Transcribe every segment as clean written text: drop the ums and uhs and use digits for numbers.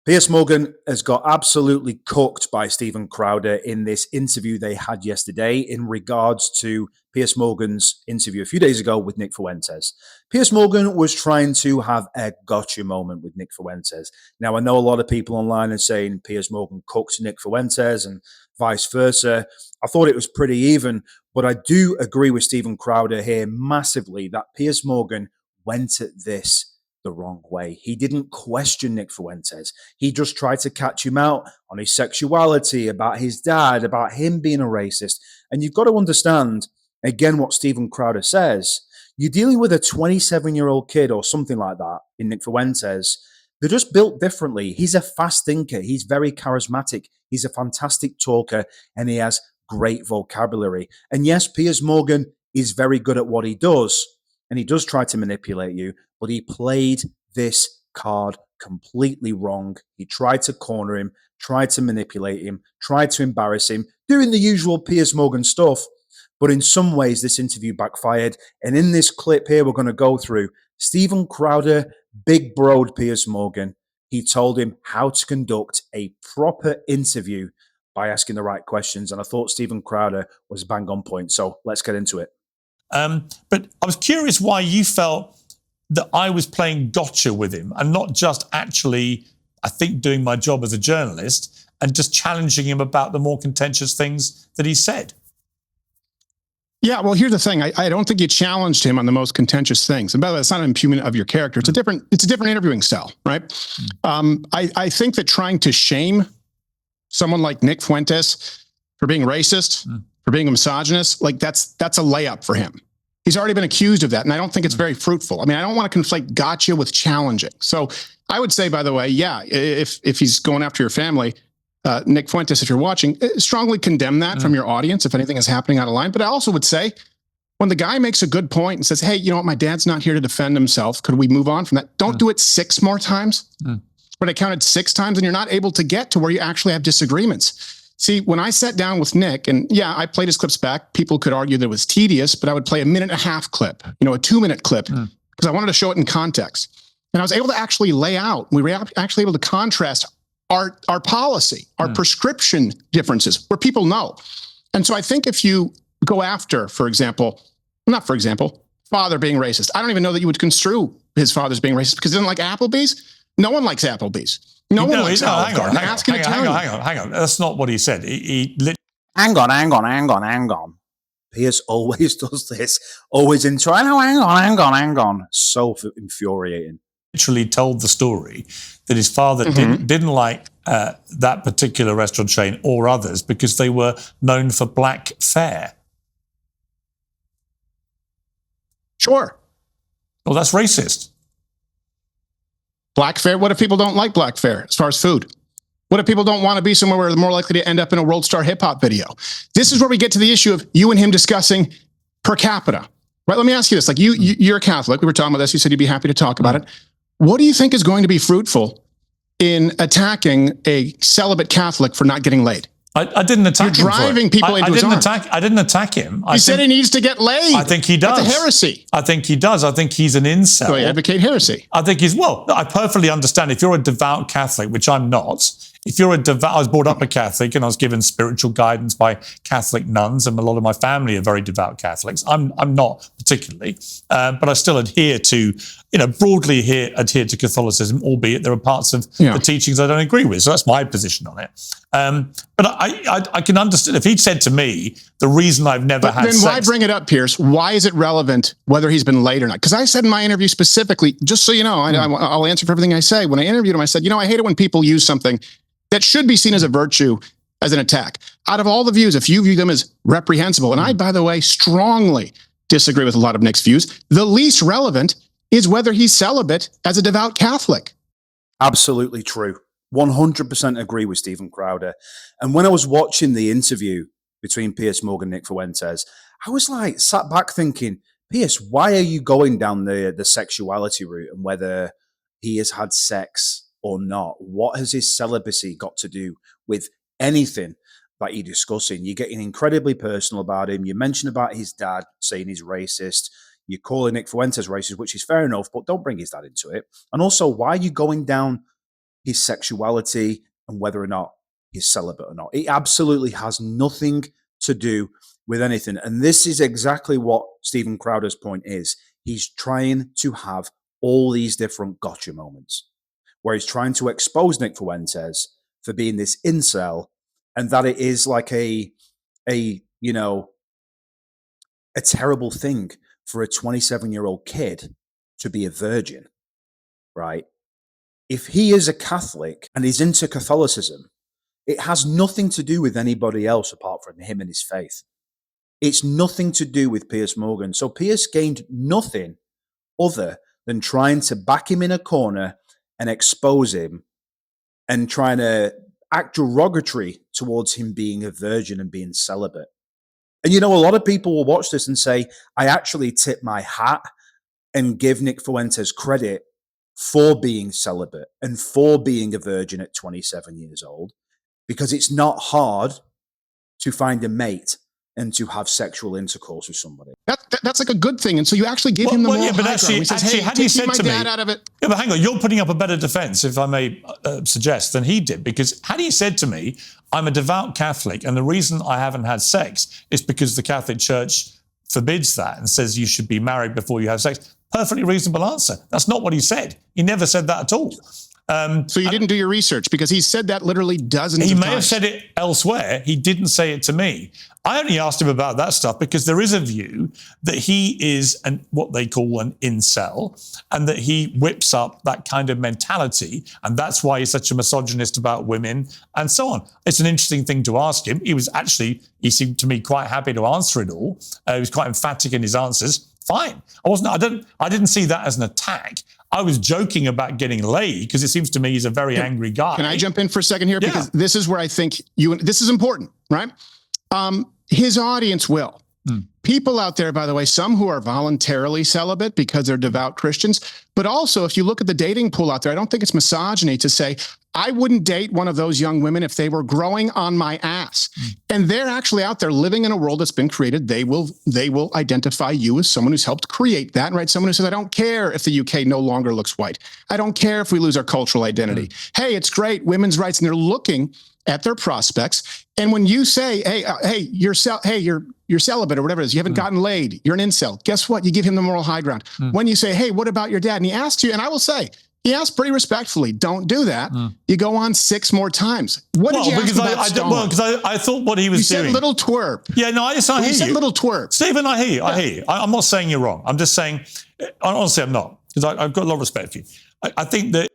Piers Morgan has got absolutely cooked by Stephen Crowder in this interview they had yesterday in regards to Piers Morgan's interview a few days ago with Nick Fuentes. Piers Morgan was trying to have a gotcha moment with Nick Fuentes. Now, I know a lot of people online are saying Piers Morgan cooked Nick Fuentes and vice versa. I thought it was pretty even, but I do agree with Stephen Crowder here massively that Piers Morgan went at this the wrong way. He didn't question Nick Fuentes. He just tried to catch him out on his sexuality, about his dad, about him being a racist. And you've got to understand, again, what Stephen Crowder says. You're dealing with a 27-year-old kid or something like that in Nick Fuentes. They're just built differently. He's a fast thinker. He's very charismatic. He's a fantastic talker, and he has great vocabulary. And yes, Piers Morgan is very good at what he does, and he does try to manipulate you, but he played this card completely wrong. He tried to corner him, tried to manipulate him, tried to embarrass him, doing the usual Piers Morgan stuff. But in some ways, this interview backfired. And in this clip here, we're going to go through Stephen Crowder, big broed Piers Morgan. He told him how to conduct a proper interview by asking the right questions. And I thought Stephen Crowder was bang on point. So let's get into it. But I was curious why you felt that I was playing gotcha with him and not just actually, I think, doing my job as a journalist and just challenging him about the more contentious things that he said. Yeah, well, here's the thing. I don't think you challenged him on the most contentious things. And by the way, it's not an impugnment of your character. It's a different interviewing style, right? I think that trying to shame someone like Nick Fuentes for being racist, for being a misogynist, like that's a layup for him. He's already been accused of that, and I don't think it's very fruitful. I mean, I don't want to conflate gotcha with challenging. So I would say, by the way, yeah, if he's going after your family, Nick Fuentes, if you're watching, strongly condemn that from your audience if anything is happening out of line. But I also would say, when the guy makes a good point and says, hey, you know what, my dad's not here to defend himself, could we move on from that? Don't do it 6 more times. But I counted 6 times, and you're not able to get to where you actually have disagreements. See, when I sat down with Nick, and yeah, I played his clips back. People could argue that it was tedious, but I would play a 1.5-minute clip, a 2-minute clip, because I wanted to show it in context. And I was able to actually lay out, we were actually able to contrast our policy, our prescription differences, where people know. And so I think if you go after, father being racist, I don't even know that you would construe his father's being racist because he doesn't like Applebee's. No one likes Applebee's. No one likes Olive Garden. Hang on. That's not what he said. Hang on. Piers always does this. Always intro. Hang on. So infuriating. Literally told the story that his father didn't like that particular restaurant chain or others because they were known for black fare. Sure. Well, that's racist. Black fare? What if people don't like black fare as far as food? What if people don't want to be somewhere where they're more likely to end up in a World Star hip hop video? This is where we get to the issue of you and him discussing per capita. Right? Let me ask you this. Like you're a Catholic. We were talking about this. You said you'd be happy to talk about it. What do you think is going to be fruitful in attacking a celibate Catholic for not getting laid? I didn't attack him. You're driving people into his arms. I didn't attack him. He said he needs to get laid. I think he does. That's a heresy. I think he does. I think he's an incel. So you advocate heresy. I think I perfectly understand if you're a devout Catholic, which I'm not. If you're I was brought up a Catholic and I was given spiritual guidance by Catholic nuns, and a lot of my family are very devout Catholics. I'm not particularly, but I still adhere to, broadly adhere to Catholicism, albeit there are parts of the teachings I don't agree with. So that's my position on it. But I can understand if he'd said to me, the reason I've never had sex. Then why bring it up, Piers? Why is it relevant whether he's been laid or not? Because I said in my interview specifically, just so you know, I'll answer for everything I say. When I interviewed him, I said, I hate it when people use something that should be seen as a virtue as an attack. Out of all the views, if you view them as reprehensible, and I, by the way, strongly disagree with a lot of Nick's views, the least relevant is whether he's celibate as a devout Catholic. Absolutely true. 100% agree with Stephen Crowder. And when I was watching the interview between Piers Morgan and Nick Fuentes, I was sat back thinking, Piers, why are you going down the sexuality route and whether he has had sex or not? What has his celibacy got to do with anything that you're discussing? You're getting incredibly personal about him. You mentioned about his dad saying he's racist. You're calling Nick Fuentes racist, which is fair enough, but don't bring his dad into it. And also, why are you going down his sexuality and whether or not he's celibate or not. It absolutely has nothing to do with anything. And this is exactly what Stephen Crowder's point is. He's trying to have all these different gotcha moments where he's trying to expose Nick Fuentes for being this incel, and that it is like a terrible thing for a 27-year-old kid to be a virgin, right? If he is a Catholic and he's into Catholicism, it has nothing to do with anybody else apart from him and his faith. It's nothing to do with Piers Morgan. So Piers gained nothing other than trying to back him in a corner and expose him and trying to act derogatory towards him being a virgin and being celibate. And a lot of people will watch this and say, I actually tip my hat and give Nick Fuentes credit for being celibate and for being a virgin at 27 years old, because it's not hard to find a mate and to have sexual intercourse with somebody. That's like a good thing. And so you actually give him the moral high ground. Actually, had he said to me, out of it. Yeah, but hang on, you're putting up a better defense, if I may suggest, than he did. Because had he said to me, I'm a devout Catholic, and the reason I haven't had sex is because the Catholic Church forbids that and says you should be married before you have sex. Perfectly reasonable answer. That's not what he said. He never said that at all. So you didn't do your research, because he said that literally dozens of times. He may have said it elsewhere. He didn't say it to me. I only asked him about that stuff because there is a view that he is what they call an incel, and that he whips up that kind of mentality, and that's why he's such a misogynist about women and so on. It's an interesting thing to ask him. He seemed to me quite happy to answer it all. He was quite emphatic in his answers. Fine. I didn't see that as an attack. I was joking about getting laid because it seems to me he's a very angry guy. Can I jump in for a second here? Because this is where I think this is important, right? His audience will. People out there, by the way, some who are voluntarily celibate because they're devout Christians, but also if you look at the dating pool out there, I don't think it's misogyny to say, I wouldn't date one of those young women if they were growing on my ass. And they're actually out there living in a world that's been created. They will identify you as someone who's helped create that, right? Someone who says, I don't care if the UK no longer looks white. I don't care if we lose our cultural identity. Hey, it's great, women's rights. And they're looking at their prospects. And when you say, you're celibate or whatever it is, you haven't gotten laid, you're an incel. Guess what? You give him the moral high ground. When you say, hey, what about your dad? And he asks you, and I will say, he asked pretty respectfully, don't do that. You go on 6 more times. What did you ask about Stalin? Because I thought what he was doing. You said little twerp. Yeah, no, I hear you. You said little twerp. Stephen, I hear you. I hear you. I'm not saying you're wrong. I'm just saying, honestly, I'm not. Because I've got a lot of respect for you. I think that...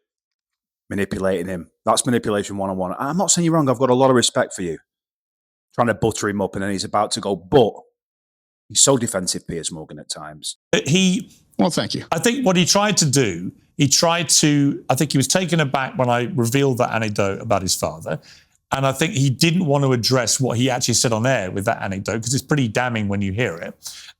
Manipulating him. That's manipulation 101. I'm not saying you're wrong. I've got a lot of respect for you. Trying to butter him up and then he's about to go, but he's so defensive, Piers Morgan, at times. Well, thank you. I think what he tried to do, I think he was taken aback when I revealed that anecdote about his father. And I think he didn't want to address what he actually said on air with that anecdote, because it's pretty damning when you hear it.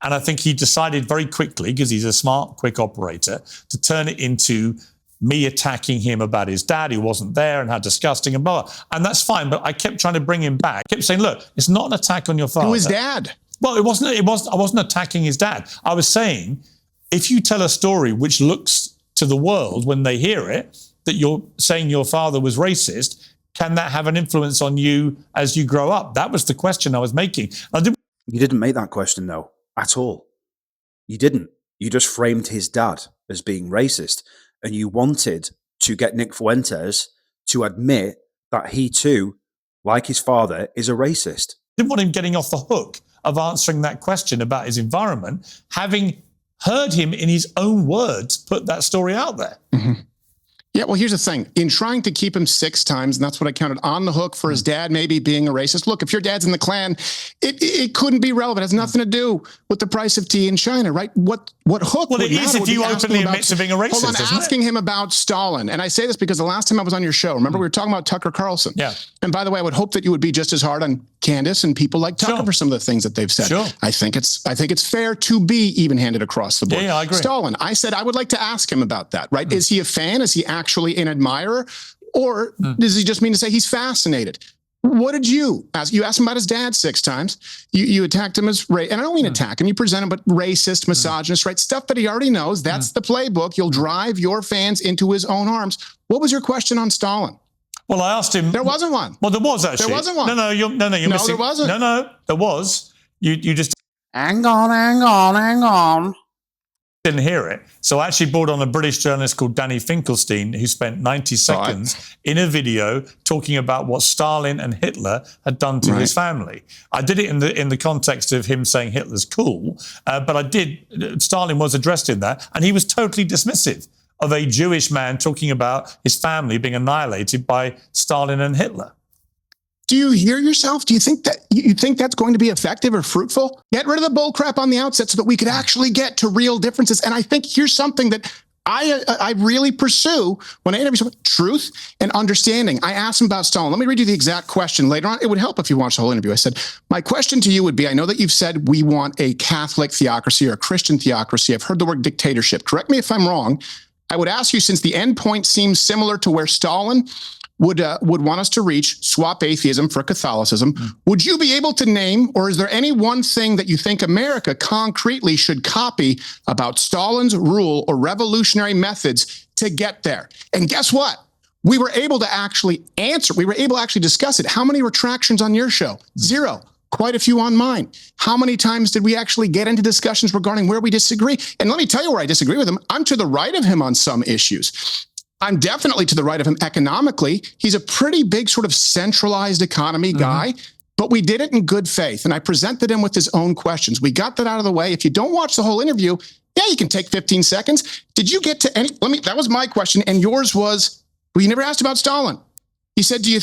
And I think he decided very quickly, because he's a smart, quick operator, to turn it into me attacking him about his dad who wasn't there and how disgusting and blah, blah. And that's fine. But I kept trying to bring him back. I kept saying, look, it's not an attack on your father. Who is dad? Well, I wasn't attacking his dad. I was saying, if you tell a story which looks to the world when they hear it, that you're saying your father was racist, can that have an influence on you as you grow up? That was the question I was making. You didn't make that question, though, at all. You didn't. You just framed his dad as being racist. And you wanted to get Nick Fuentes to admit that he too, like his father, is a racist. I didn't want him getting off the hook of answering that question about his environment, having heard him in his own words put that story out there. Yeah, well, here's the thing. In trying to keep him 6 times, and that's what I counted, on the hook for his dad maybe being a racist. Look, if your dad's in the Klan, it couldn't be relevant. It has nothing to do with the price of tea in China, right? What hook Well, would it is matter if you openly admit to being a racist, Hold on, asking him about Stalin. And I say this because the last time I was on your show, remember we were talking about Tucker Carlson. Yeah. And by the way, I would hope that you would be just as hard on Candace and people like Tucker for some of the things that they've said. Sure. I think it's fair to be even-handed across the board. Yeah, I agree. Stalin, I said I would like to ask him about that, right? Is he a fan? Is he actually an admirer? Or does he just mean to say he's fascinated? What did you ask? You asked him about his dad 6 times. You attacked him as and I don't mean attack him. You present him, but racist, misogynist, right? Stuff that he already knows. That's the playbook. You'll drive your fans into his own arms. What was your question on Stalin? Well, I asked him. There wasn't one. Well, there was actually. There wasn't one. No, you're No, missing. there wasn't. No, there was. You just Hang on. didn't hear it. So I actually brought on a British journalist called Danny Finkelstein, who spent 90 seconds in a video talking about what Stalin and Hitler had done to his family. I did it in the context of him saying Hitler's cool, but Stalin was addressed in that, and he was totally dismissive of a Jewish man talking about his family being annihilated by Stalin and Hitler. Do you hear yourself? Do you think that you think that's going to be effective or fruitful? Get rid of the bull crap on the outset so that we could actually get to real differences. And I think here's something that I really pursue when I interview someone: truth and understanding. I asked him about Stalin. Let me read you the exact question later on. It would help if you watched the whole interview. I said, my question to you would be, I know that you've said we want a Catholic theocracy or a Christian theocracy. I've heard the word dictatorship. Correct me if I'm wrong. I would ask you, since the end point seems similar to where Stalin would want us to reach, swap atheism for Catholicism, would you be able to name, or is there any one thing that you think America concretely should copy about Stalin's rule or revolutionary methods to get there? And guess what? We were able to actually answer. We were able to actually discuss it. How many retractions on your show? 0. Quite a few on mine. How many times did we actually get into discussions regarding where we disagree? And let me tell you where I disagree with him. I'm to the right of him on some issues. I'm definitely to the right of him economically. He's a pretty big sort of centralized economy guy, but we did it in good faith. And I presented him with his own questions. We got that out of the way. If you don't watch the whole interview, yeah, you can take 15 seconds. Did you get to any, that was my question. And yours was, well, you never asked about Stalin. He said, do you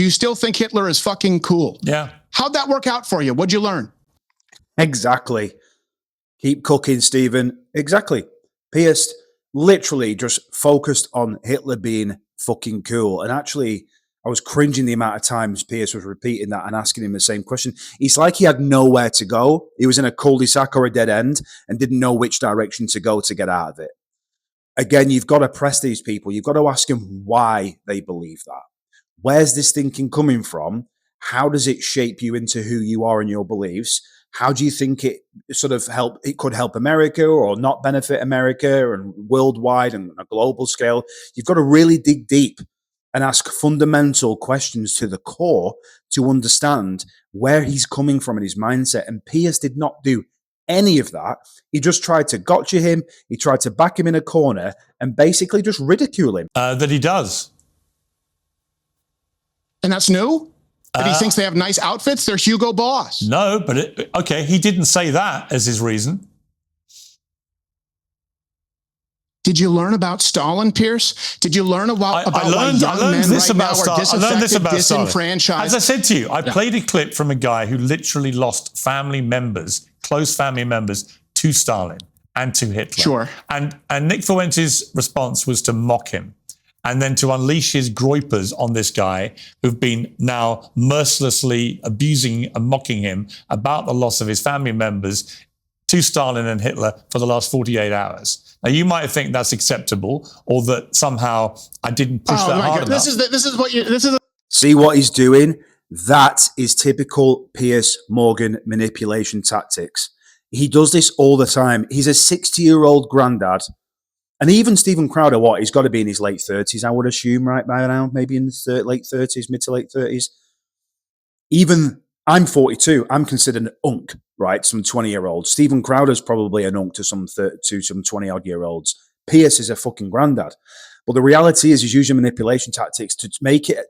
still think Hitler is fucking cool? Yeah. How'd that work out for you? What'd you learn? Exactly. Keep cooking, Stephen. Exactly. Piers literally just focused on Hitler being fucking cool. And actually, I was cringing the amount of times Piers was repeating that and asking him the same question. It's like he had nowhere to go. He was in a cul-de-sac or a dead end and didn't know which direction to go to get out of it. Again, you've got to press these people. You've got to ask them why they believe that. Where's this thinking coming from? How does it shape you into who you are and your beliefs? How do you think it could help America or not benefit America and worldwide and on a global scale? You've got to really dig deep and ask fundamental questions to the core to understand where he's coming from in his mindset. And Piers did not do any of that. He just tried to gotcha him. He tried to back him in a corner and basically just ridicule him. That he does. And that's new? That he thinks they have nice outfits? They're Hugo Boss. No, but okay, he didn't say that as his reason. Did you learn about Stalin, Piers? Did you learn about why young men right now are disaffected, disenfranchised? As I said to you, I played a clip from a guy who literally lost family members, close family members, to Stalin and to Hitler. Sure. And Nick Fuentes' response was to mock him and then to unleash his groypers on this guy who've been now mercilessly abusing and mocking him about the loss of his family members to Stalin and Hitler for the last 48 hours. Now, you might think that's acceptable or that somehow I didn't push that hard enough. See what he's doing? That is typical Piers Morgan manipulation tactics. He does this all the time. He's a 60-year-old granddad. And even Stephen Crowder, he's got to be in his late 30s, I would assume, right by now, maybe in his late 30s, mid to late 30s. Even I'm 42, I'm considered an unk, right? Some 20-year-old. Stephen Crowder's probably an unk to some 20-odd-year-olds. Piers is a fucking granddad. But the reality is he's using manipulation tactics to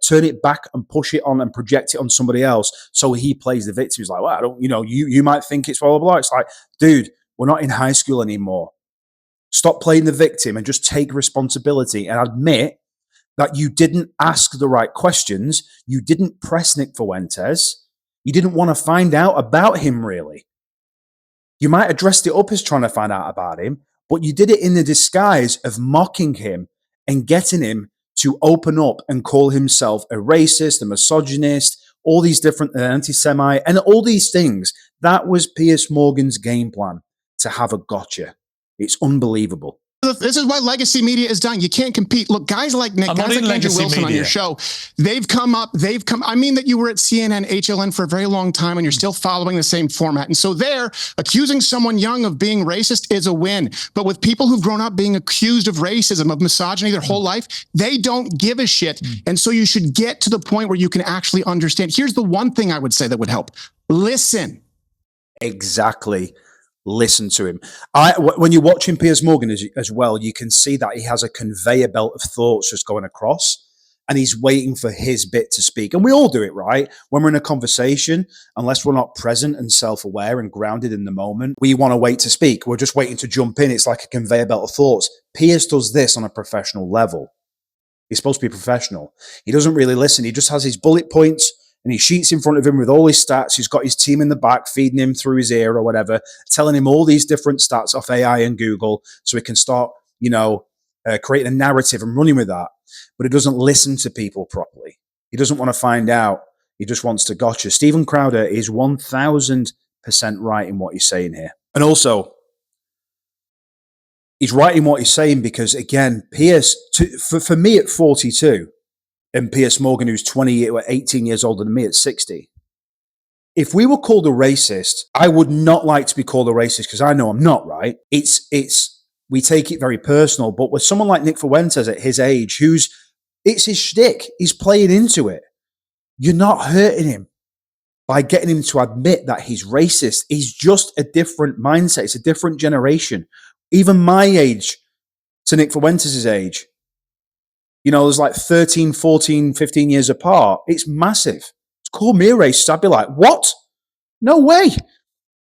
turn it back and push it on and project it on somebody else. So he plays the victim. He's like, well, I don't, you might think it's blah, blah, blah. It's like, dude, we're not in high school anymore. Stop playing the victim and just take responsibility and admit that you didn't ask the right questions. You didn't press Nick Fuentes. You didn't want to find out about him, really. You might have dressed it up as trying to find out about him, but you did it in the disguise of mocking him and getting him to open up and call himself a racist, a misogynist, all these different anti-Semite, and all these things. That was Piers Morgan's game plan, to have a gotcha. It's unbelievable. this is why legacy media is dying. You can't compete. Look, guys like Nick, guys like Andrew Wilson on your show, I mean that you were at CNN, HLN for a very long time, and you're still following the same format. And so there, accusing someone young of being racist is a win. But with people who've grown up being accused of racism, of misogyny their whole life, they don't give a shit. And so you should get to the point where you can actually understand. Here's the one thing I would say that would help. Listen. Exactly. Listen to him. When you're watching Piers Morgan as well, you can see that he has a conveyor belt of thoughts just going across, and he's waiting for his bit to speak. And we all do it, right? When we're in a conversation, unless we're not present and self-aware and grounded in the moment, we want to wait to speak. We're just waiting to jump in. It's like a conveyor belt of thoughts. Piers does this on a professional level. He's supposed to be professional. He doesn't really listen. He just has his bullet points and his sheets in front of him with all his stats. He's got his team in the back feeding him through his ear or whatever, telling him all these different stats off AI and Google so he can start, creating a narrative and running with that. But he doesn't listen to people properly. He doesn't want to find out. He just wants to gotcha. Steven Crowder is 1,000% right in what he's saying here. And also, he's right in what he's saying because, again, Piers, for me at 42, and Piers Morgan, who's 18 years older than me at 60. If we were called a racist, I would not like to be called a racist because I know I'm not, right? We take it very personal, but with someone like Nick Fuentes at his age, it's his shtick. He's playing into it. You're not hurting him by getting him to admit that he's racist. He's just a different mindset. It's a different generation. Even my age to Nick Fuentes' age, there's like 13, 14, 15 years apart. It's massive. It's called me a racist. I'd be like, what? No way.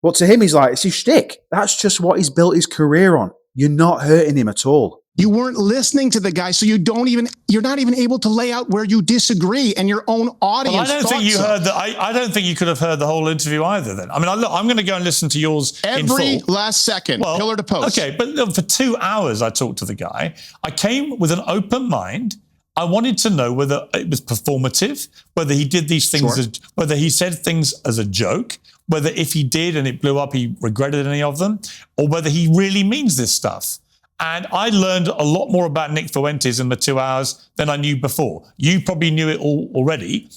But to him, he's like, it's his shtick. That's just what he's built his career on. You're not hurting him at all. You weren't listening to the guy, so you're not even able to lay out where you disagree and your own audience. Well, I don't think you heard that. I don't think you could have heard the whole interview either. Then, I mean, I'm going to go and listen to yours every last second, pillar to post. Okay, but look, for 2 hours, I talked to the guy. I came with an open mind. I wanted to know whether it was performative, whether he did these things, whether he said things as a joke, whether if he did and it blew up, he regretted any of them, or whether he really means this stuff. And I learned a lot more about Nick Fuentes in the 2 hours than I knew before. You probably knew it all already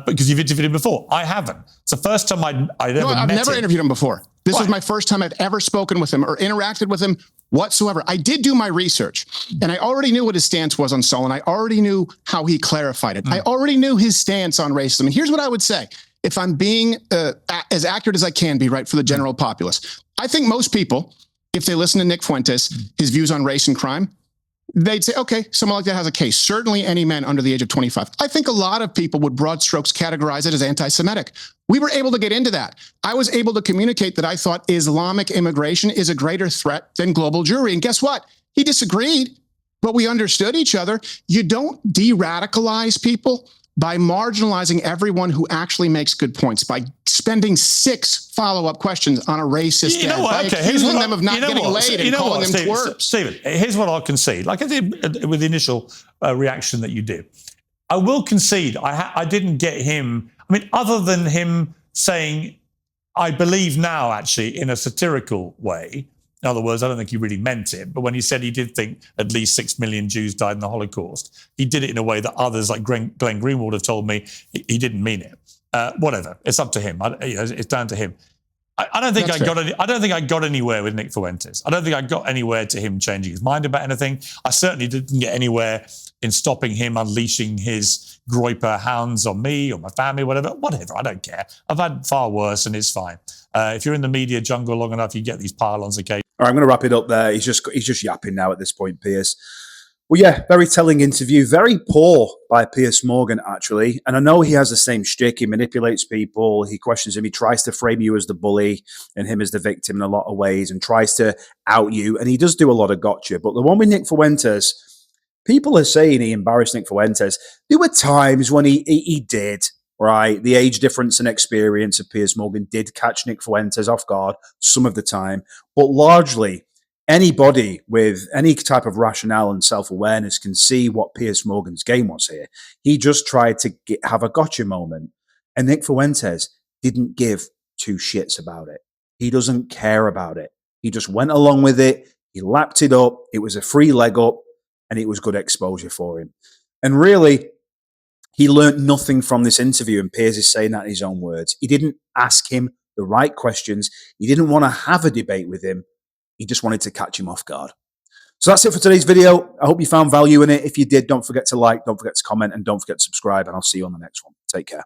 because you've interviewed him before. I haven't. It's the first time I've never interviewed him before. This was my first time I've ever spoken with him or interacted with him whatsoever. I did do my research, and I already knew what his stance was on Solon. I already knew how he clarified it. I already knew his stance on racism. And here's what I would say, if I'm being as accurate as I can be, right, for the general populace. I think most people, if they listen to Nick Fuentes, his views on race and crime, they'd say, okay, someone like that has a case. Certainly any men under the age of 25. I think a lot of people would broad strokes categorize it as anti-Semitic. We were able to get into that. I was able to communicate that I thought Islamic immigration is a greater threat than global Jewry. And guess what? He disagreed, but we understood each other. You don't de-radicalize people by marginalizing everyone who actually makes good points, by spending 6 follow-up questions on a racist dad, by accusing them of not getting laid and calling them twerps. Stephen, here's what I'll concede. Like I did with the initial reaction that you did. I will concede I didn't get him, other than him saying, I believe now, actually, in a satirical way. In other words, I don't think he really meant it. But when he said he did think at least 6 million Jews died in the Holocaust, he did it in a way that others, like Glenn Greenwald, have told me he didn't mean it. Whatever, it's up to him. It's down to him. I don't think I don't think I got anywhere with Nick Fuentes. I don't think I got anywhere to him changing his mind about anything. I certainly didn't get anywhere in stopping him unleashing his Groyper hounds on me or my family, whatever. I don't care. I've had far worse, and it's fine. If you're in the media jungle long enough, you get these pile-ons occasionally. All right, I'm going to wrap it up there. He's just yapping now at this point, Piers. Well, yeah, very telling interview. Very poor by Piers Morgan, actually. And I know he has the same shtick. He manipulates people. He questions him. He tries to frame you as the bully and him as the victim in a lot of ways and tries to out you. And he does do a lot of gotcha. But the one with Nick Fuentes, people are saying he embarrassed Nick Fuentes. There were times when he did, right? The age difference and experience of Piers Morgan did catch Nick Fuentes off guard some of the time. But largely, anybody with any type of rationale and self-awareness can see what Piers Morgan's game was here. He just tried to have a gotcha moment. And Nick Fuentes didn't give 2 shits about it. He doesn't care about it. He just went along with it, He lapped it up. It was a free leg up, and it was good exposure for him. And really, he learned nothing from this interview, and Piers is saying that in his own words. He didn't ask him the right questions. He didn't want to have a debate with him. He just wanted to catch him off guard. So that's it for today's video. I hope you found value in it. If you did, don't forget to like, don't forget to comment, and don't forget to subscribe, and I'll see you on the next one. Take care.